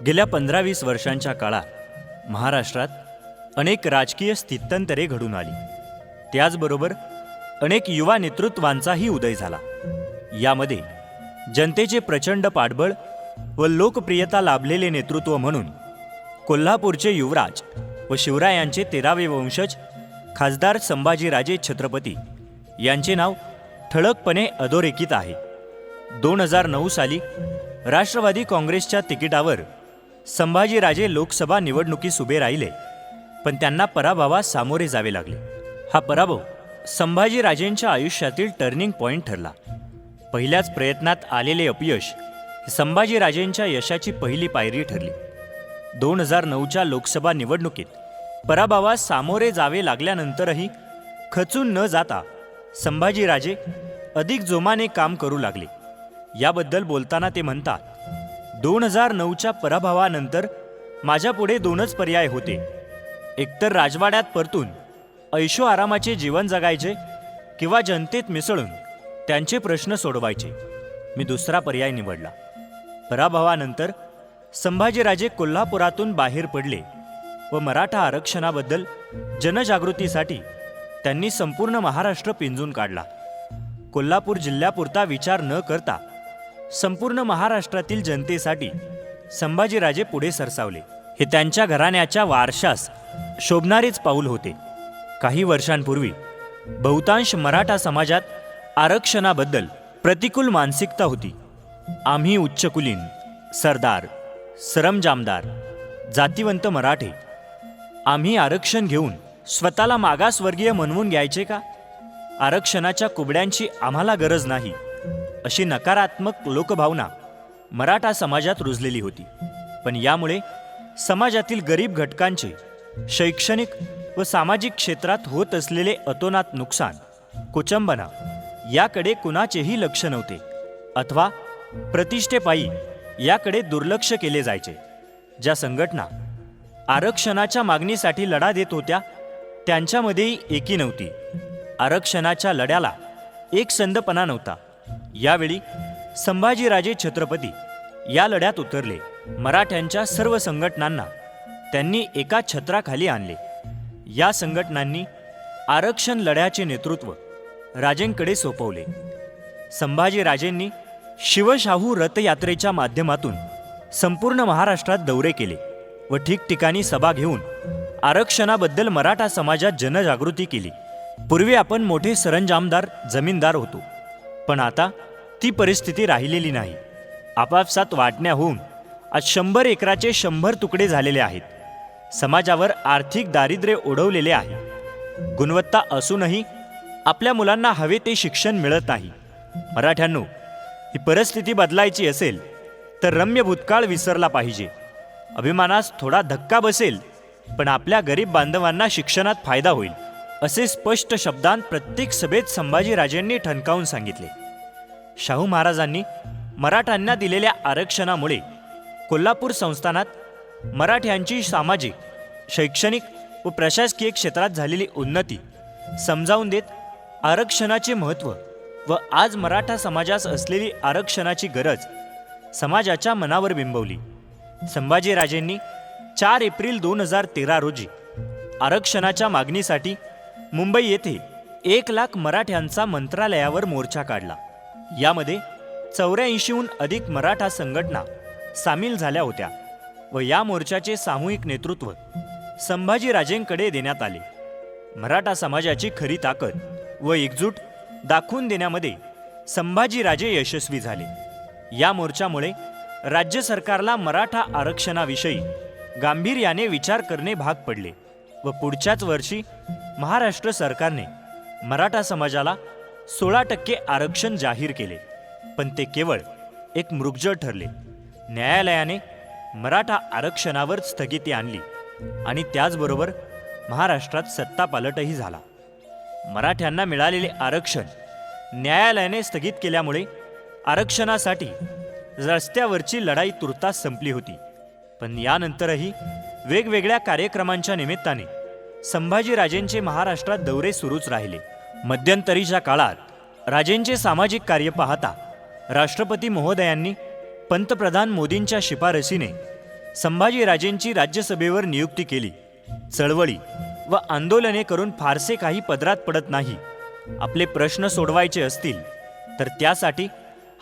गेल्या 15-20 वर्षांच्या काळात महाराष्ट्रात अनेक राजकीय स्थित्यंतरे घडून आली। त्याचबरोबर अनेक युवा नेतृत्वांचाही उदय झाला। यामध्ये जनतेचे प्रचंड पाठबळ व लोकप्रियता लाभलेले नेतृत्व म्हणून कोल्हापूरचे युवराज व शिवरायांचे 13वे वंशज खासदार संभाजीराजे छत्रपती यांचे नाव ठळकपणे अधोरेखित आहे। 2009 साली राष्ट्रवादी काँग्रेसच्या तिकिटावर संभाजीराजे लोकसभा निवडणुकीस उभे राहिले, पण त्यांना पराभवास सामोरे जावे लागले। हा पराभव संभाजीराजेंच्या आयुष्यातील टर्निंग पॉइंट ठरला। पहिल्याच प्रयत्नात आलेले अपयश संभाजीराजेंच्या यशाची पहिली पायरी ठरली। 2009च्या लोकसभा निवडणुकीत पराभवास सामोरे जावे लागल्यानंतरही खचून न जाता संभाजीराजे अधिक जोमाने काम करू लागले। याबद्दल बोलताना ते म्हणतात, 2009च्या पराभवानंतर माझ्यापुढे 2च पर्याय होते। एकतर राजवाड्यात परतून ऐशो आरामाचे जीवन जगायचे किंवा जनतेत मिसळून त्यांचे प्रश्न सोडवायचे। मी दुसरा पर्याय निवडला। पराभवानंतर संभाजीराजे कोल्हापुरातून बाहेर पडले व मराठा आरक्षणाबद्दल जनजागृतीसाठी त्यांनी संपूर्ण महाराष्ट्र पिंजून काढला। कोल्हापूर जिल्ह्यापुरता विचार न करता संपूर्ण महाराष्ट्रातील जनतेसाठी संभाजीराजे पुढे सरसावले। हे त्यांच्या घराण्याच्या वारशास शोभणारेच पाऊल होते। काही वर्षांपूर्वी बहुतांश मराठा समाजात आरक्षणाबद्दल प्रतिकूल मानसिकता होती। आम्ही उच्चकुलीन, सरदार, सरंजामदार, जातिवंत मराठे, आम्ही आरक्षण घेऊन स्वतःला मागासवर्गीय म्हणवून घ्यायचे का? आरक्षणाच्या कुबड्यांची आम्हाला गरज नाही, अशी नकारात्मक लोकभावना मराठा समाजात रुजलेली होती। पण यामुळे समाजातील गरीब घटकांचे शैक्षणिक व सामाजिक क्षेत्रात होत असलेले अतोनात नुकसान, कुचंबना याकडे कुणाचेही लक्ष नव्हते, अथवा प्रतिष्ठेपायी याकडे दुर्लक्ष केले जायचे। ज्या संघटना आरक्षणाच्या मागणीसाठी लढा देत होत्या त्यांच्यामध्येही एकी नव्हती। आरक्षणाच्या लढ्याला एकसंधपणा नव्हता। यावेळी संभाजीराजे छत्रपती या लढ्यात उतरले। मराठ्यांच्या सर्व संघटनांना त्यांनी एका छत्राखाली आणले। या संघटनांनी आरक्षण लढ्याचे नेतृत्व राजेंकडे सोपवले। संभाजीराजेंनी शिवशाहू रथयात्रेच्या माध्यमातून संपूर्ण महाराष्ट्रात दौरे केले व ठिकठिकाणी सभा घेऊन आरक्षणाबद्दल मराठा समाजात जनजागृती केली। पूर्वी आपण मोठे सरंजामदार, जमीनदार होतो, पण आता ती परिस्थिती राहिलेली नाही। आपापसात वाटण्या होऊन आज 100 एकराचे 100 तुकडे झालेले आहेत। समाजावर आर्थिक दारिद्र्य ओढवलेले आहे। गुणवत्ता असूनही आपल्या मुलांना हवे ते शिक्षण मिळत नाही। मराठ्यांनो, ही परिस्थिती बदलायची असेल तर रम्य भूतकाळ विसरला पाहिजे। अभिमानास थोडा धक्का बसेल, पण आपल्या गरीब बांधवांना शिक्षणात फायदा होईल, असे स्पष्ट शब्दांत प्रत्येक सभेत संभाजीराजेंनी ठणकावून सांगितले। शाहू महाराजांनी मराठ्यांना दिलेल्या आरक्षणामुळे कोल्हापूर संस्थानात मराठ्यांची सामाजिक, शैक्षणिक व प्रशासकीय क्षेत्रात झालेली उन्नती समजावून देत आरक्षणाचे महत्त्व व आज मराठा समाजास असलेली आरक्षणाची गरज समाजाच्या मनावर बिंबवली। संभाजीराजेंनी 4 एप्रिल 2013 रोजी आरक्षणाच्या मागणीसाठी मुंबई येथे 1 लाख मराठ्यांचा मंत्रालयावर मोर्चा काढला। यामध्ये 84हून अधिक मराठा संघटना सामील झाल्या होत्या व या मोर्चाचे सामूहिक नेतृत्व संभाजीराजेंकडे देण्यात आले। मराठा समाजाची खरी ताकद व एकजूट दाखवून देण्यामध्ये संभाजीराजे यशस्वी झाले। या मोर्चामुळे राज्य सरकारला मराठा आरक्षणाविषयी गांभीर्याने विचार करणे भाग पडले व पुढच्याच वर्षी महाराष्ट्र सरकारने मराठा समाजाला 16% आरक्षण जाहीर केले। पण ते केवळ एक मृगजळ ठरले। न्यायालयाने मराठा आरक्षणावर स्थगिती आणली आणि त्याचबरोबर महाराष्ट्रात सत्तापालटही झाला। मराठ्यांना मिळालेले आरक्षण न्यायालयाने स्थगित केल्यामुळे आरक्षणासाठी रस्त्यावरची लढाई तुर्तास संपली होती। पण यानंतरही वेगवेगळ्या कार्यक्रमांच्या निमित्ताने संभाजीराजेंचे महाराष्ट्रात दौरे सुरूच राहिले। मध्यंतरीच्या काळात राजेंचे सामाजिक कार्य पाहता राष्ट्रपती महोदयांनी पंतप्रधान मोदींच्या शिफारसीने संभाजीराजेंची राज्यसभेवर नियुक्ती केली. चळवळी व आंदोलने करून फारसे काही पदरात पडत नाही. आपले प्रश्न सोडवायचे असतील तर त्यासाठी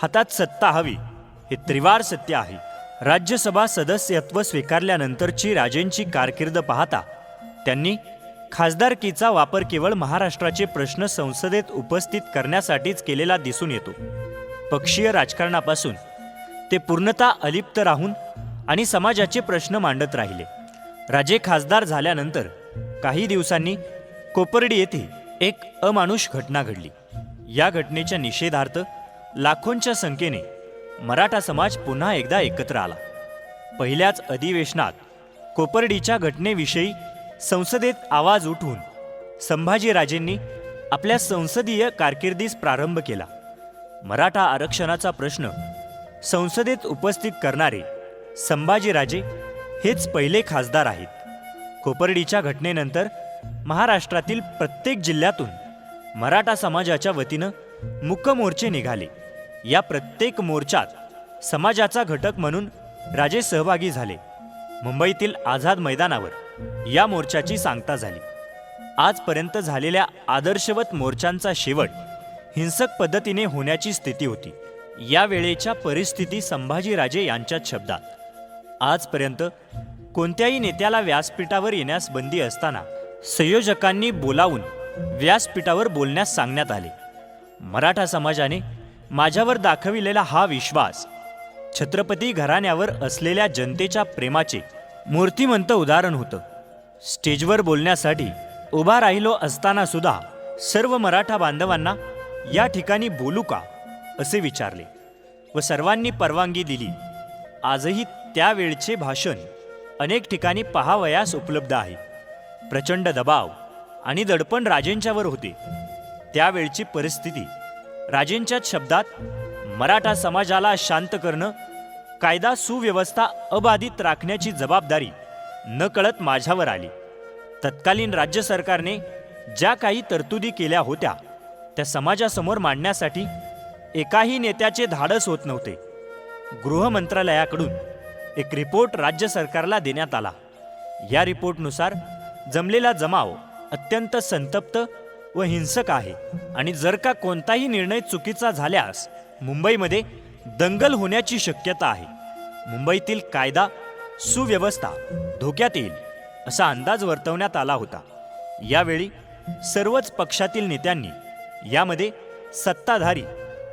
हातात सत्ता हवी, हे त्रिवार सत्य आहे. राज्यसभा सदस्यत्व स्वीकारल्यानंतरची राजेंची कारकीर्द पाहता त्यांनी खासदारकीचा वापर केवळ महाराष्ट्राचे प्रश्न संसदेत उपस्थित करण्यासाठीच केलेला दिसून येतो. पक्षीय राजकारणापासून ते पूर्णतः अलिप्त राहून आणि समाजाचे प्रश्न मांडत राहिले. राजे खासदार झाल्यानंतर काही दिवसांनी कोपर्डी येथे एक अमानुष घटना घडली. या घटनेच्या निषेधार्थ लाखोंच्या संख्येने मराठा समाज पुन्हा एकदा एकत्र आला. पहिल्याच अधिवेशनात कोपर्डीच्या घटनेविषयी संसदेत आवाज उठवून संभाजीराजेंनी आपल्या संसदीय कारकिर्दीस प्रारंभ केला. मराठा आरक्षणाचा प्रश्न संसदेत उपस्थित करणारे संभाजीराजे हेच पहिले खासदार आहेत. कोपर्डीच्या घटनेनंतर महाराष्ट्रातील प्रत्येक जिल्ह्यातून मराठा समाजाच्या वतीनं मूक मोर्चे निघाले. या प्रत्येक मोर्चात समाजाचा घटक म्हणून राजे सहभागी झाले. मुंबईतील आझाद मैदानावर या मोर्चाची सांगता झाली. आजपर्यंत झालेल्या आदर्शवत मोर्चांचा शेवट हिंसक पद्धतीने होण्याची स्थिती होती. या वेळेच्या परिस्थिती संभाजीराजे यांच्याच शब्दात, आजपर्यंत कोणत्याही नेत्याला व्यासपीठावर येण्यास बंदी असताना संयोजकांनी बोलावून व्यासपीठावर बोलण्यास सांगण्यात आले. मराठा समाजाने माझ्यावर दाखविलेला हा विश्वास छत्रपती घराण्यावर असलेल्या जनतेच्या प्रेमाचे मूर्तिमंत उदाहरण होतं. स्टेजवर बोलण्यासाठी उभा राहिलो असताना सुद्धा सर्व मराठा बांधवांना या ठिकाणी बोलू का असे विचारले व सर्वांनी परवानगी दिली. आजही त्यावेळचे भाषण अनेक ठिकाणी पाहावयास उपलब्ध आहे. प्रचंड दबाव आणि दडपण राजेंच्यावर होते. त्यावेळची परिस्थिती राजेंच्याच शब्दात, मराठा समाजाला शांत करणं, कायदा सुव्यवस्था अबाधित राखण्याची जबाबदारी नकळत माझ्यावर आली. तत्कालीन राज्य सरकारने ज्या काही तरतुदी केल्या होत्या त्या समाजासमोर मांडण्यासाठी एकाही नेत्याचे धाडस होत नव्हते. गृह मंत्रालयाकडून एक रिपोर्ट राज्य सरकारला देण्यात आला. या रिपोर्टनुसार जमलेला जमाव अत्यंत संतप्त व हिंसक आहे आणि जर का कोणताही निर्णय चुकीचा झाल्यास मुंबईमध्ये दंगल होण्याची शक्यता आहे. मुंबईतील कायदा सुव्यवस्था धोक्यात येईल असा अंदाज वर्तवण्यात आला होता. यावेळी सर्वच पक्षातील नेत्यांनी, यामध्ये सत्ताधारी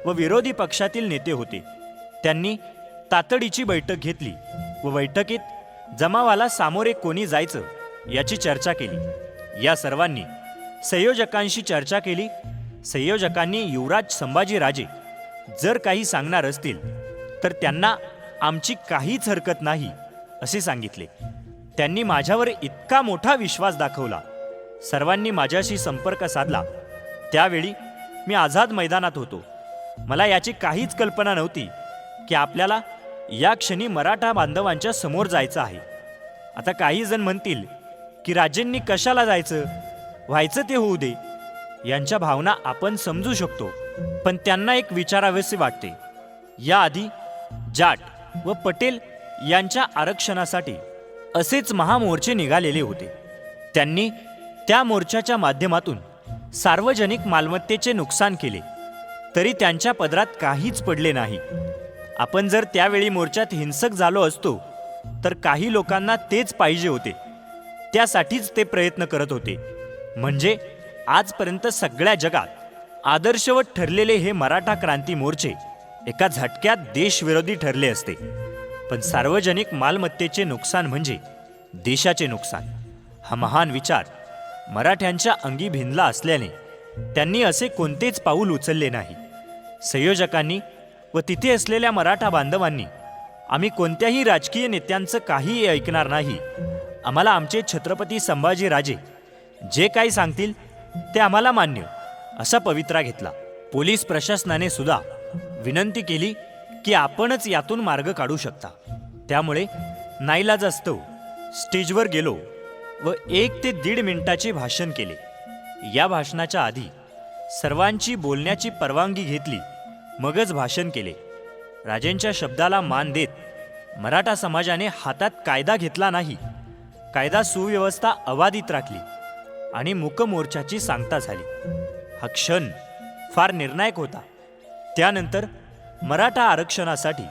व विरोधी पक्षातील नेते होते, त्यांनी तातडीची बैठक घेतली व बैठकीत जमावाला सामोरे कोणी जायचं याची चर्चा केली. या सर्वांनी संयोजकांशी चर्चा केली. संयोजकांनी युवराज संभाजीराजे जर काही सांगणार असतील तर त्यांना आमची काहीच हरकत नाही असे सांगितले. त्यांनी माझ्यावर इतका मोठा विश्वास दाखवला. सर्वांनी माझ्याशी संपर्क साधला. त्यावेळी मी आझाद मैदानात होतो. मला याची काहीच कल्पना नव्हती की आपल्याला या क्षणी मराठा बांधवांच्या समोर जायचं आहे. आता काही जण म्हणतील की राजेंनी कशाला जायचं, व्हायचं ते होऊ दे. यांच्या भावना आपण समजू शकतो, पण त्यांना एक विचारावेसे वाटते. याआधी जाट व पटेल यांच्या आरक्षणासाठी असेच महामोर्चे निघालेले होते. त्यांनी त्या मोर्चाच्या माध्यमातून सार्वजनिक मालमत्तेचे नुकसान केले, तरी त्यांच्या पदरात काहीच पडले नाही. आपण जर त्यावेळी मोर्चात हिंसक झालो असतो तर काही लोकांना तेच पाहिजे होते. त्यासाठीच ते प्रयत्न करत होते. म्हणजे आजपर्यंत सगळ्या जगात आदर्शवत ठरलेले हे मराठा क्रांती मोर्चे एका झटक्यात देशविरोधी ठरले असते. पण सार्वजनिक मालमत्तेचे नुकसान म्हणजे देशाचे नुकसान. हा महान विचार मराठ्यांच्या अंगी भिनला असल्याने त्यांनी असे कोणतेच पाऊल उचलले नाही. संयोजकांनी व तिथे असलेल्या मराठा बांधवांनी, आम्ही कोणत्याही राजकीय नेत्यांचं काहीही ऐकणार नाही, आम्हाला आमचे छत्रपती संभाजीराजे जे काही सांगतील ते आम्हाला मान्य, असा पवित्रा घेतला. पोलीस प्रशासनाने सुद्धा विनंती केली की आपणच यातून मार्ग काढू शकता. त्यामुळे नाईलाजास्तव स्टेजवर गेलो व 1 ते 1.5 मिनिटाचे भाषण केले. या भाषणाच्या आधी सर्वांची बोलण्याची परवानगी घेतली, मगच भाषण केले. राजेंच्या शब्दाला मान देत मराठा समाजाने हातात कायदा घेतला नाही. कायदा सुव्यवस्था अबाधित राखली आणि मूक मोर्चाची सांगता झाली. हा क्षण फार निर्णायक होता. त्यानंतर मराठा आरक्षणासाठी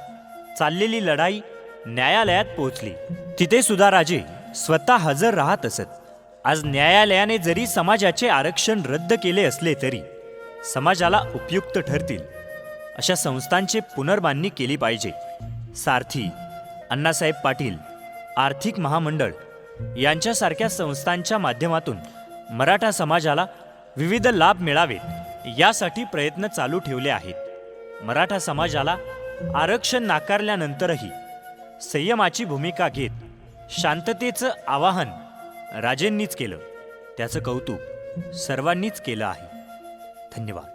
चाललेली लढाई न्यायालयात पोहोचली. तिथे सुद्धा राजे स्वतः हजर राहत असत. आज न्यायालयाने जरी समाजाचे आरक्षण रद्द केले असले तरी समाजाला उपयुक्त ठरतील अशा संस्थांची पुनर्बांधणी केली पाहिजे. सारथी, अण्णासाहेब पाटील, आर्थिक महामंडळ यांच्यासारख्या संस्थांच्या माध्यमातून मराठा समाजाला विविध लाभ मिळावेत यासाठी प्रयत्न चालू ठेवले आहेत. मराठा समाजाला आरक्षण नाकारल्यानंतरही संयमाची भूमिका घेत शांततेचं आवाहन राजेंनीच केलं. त्याचं कौतुक सर्वांनीच केलं आहे. धन्यवाद.